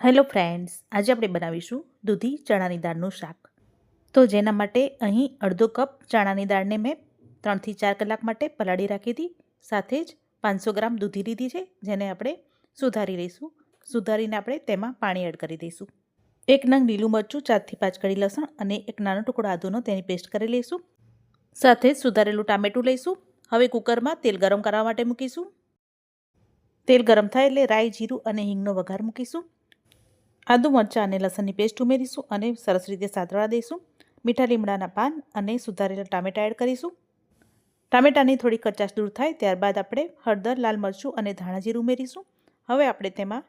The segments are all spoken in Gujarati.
હેલો ફ્રેન્ડ્સ, આજે આપણે બનાવીશું દૂધી ચણાની દાળનું શાક. તો જેના માટે અહીં અડધો કપ ચણાની દાળને મેં 3 થી 4 કલાક માટે પલાળી રાખી હતી. સાથે જ 500 ગ્રામ દૂધી લીધી છે, જેને આપણે સુધારી લઈશું. સુધારીને આપણે તેમાં પાણી એડ કરી દઈશું. 1 નંગ લીલું મરચું, 4 થી 5 કળી લસણ અને 1 નાનો ટુકડો આદુનો તેની પેસ્ટ કરી લઈશું. સાથે જ સુધારેલું ટામેટું લઈશું. હવે કુકરમાં તેલ ગરમ કરવા માટે મૂકીશું. તેલ ગરમ થાય એટલે રાઈ, જીરું અને હિંગનો વઘાર મૂકીશું. આદુ, મરચાં અને લસણની પેસ્ટ ઉમેરીશું અને સરસ રીતે સાતળવા દઈશું. મીઠા લીમડાના પાન અને સુધારેલા ટામેટાં એડ કરીશું. ટામેટાની થોડી કચાશ દૂર થાય ત્યારબાદ આપણે હળદર, લાલ મરચું અને ધાણા જીરું ઉમેરીશું. હવે આપણે તેમાં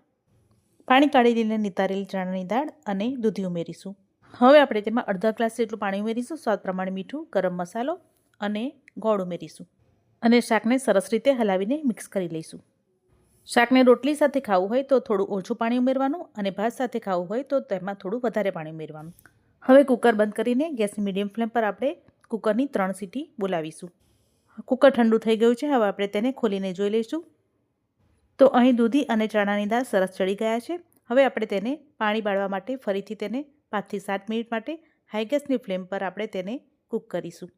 પાણી કાઢી લઈને નિતારેલી ચણાની દાળ અને દૂધી ઉમેરીશું. હવે આપણે તેમાં અડધા ગ્લાસ જેટલું પાણી ઉમેરીશું. સ્વાદ પ્રમાણે મીઠું, ગરમ મસાલો અને ગોળ ઉમેરીશું અને શાકને સરસ રીતે હલાવીને મિક્સ કરી લઈશું. શાકને રોટલી સાથે ખાવું હોય તો થોડું ઓછું પાણી ઉમેરવાનું અને ભાત સાથે ખાવું હોય તો તેમાં થોડું વધારે પાણી ઉમેરવાનું. હવે કુકર બંધ કરીને ગેસની મીડિયમ ફ્લેમ પર આપણે કુકરની 3 સીટી બોલાવીશું. કુકર ઠંડુ થઈ ગયું છે. હવે આપણે તેને ખોલીને જોઈ લઈશું. તો અહીં દૂધી અને ચણાની દાળ સરસ ચડી ગયા છે. હવે આપણે તેને પાણી બાળવા માટે ફરીથી તેને 5 થી 7 મિનિટ માટે હાઈ ગેસની ફ્લેમ પર આપણે તેને કૂક કરીશું.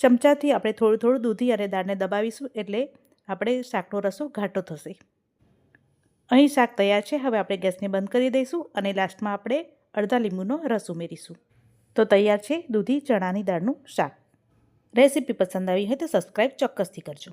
ચમચાથી આપણે થોડું થોડું દૂધી અને દાળને દબાવીશું એટલે આપણે શાકનો રસો ઘાટો થશે. અહીં શાક તૈયાર છે. હવે આપણે ગેસને બંધ કરી દઈશું અને લાસ્ટમાં આપણે અડધા લીંબુનો રસ ઉમેરીશું. તો તૈયાર છે દૂધી ચણાની દાળનું શાક. રેસીપી પસંદ આવી હોય તો સબસ્ક્રાઈબ ચોક્કસથી કરજો.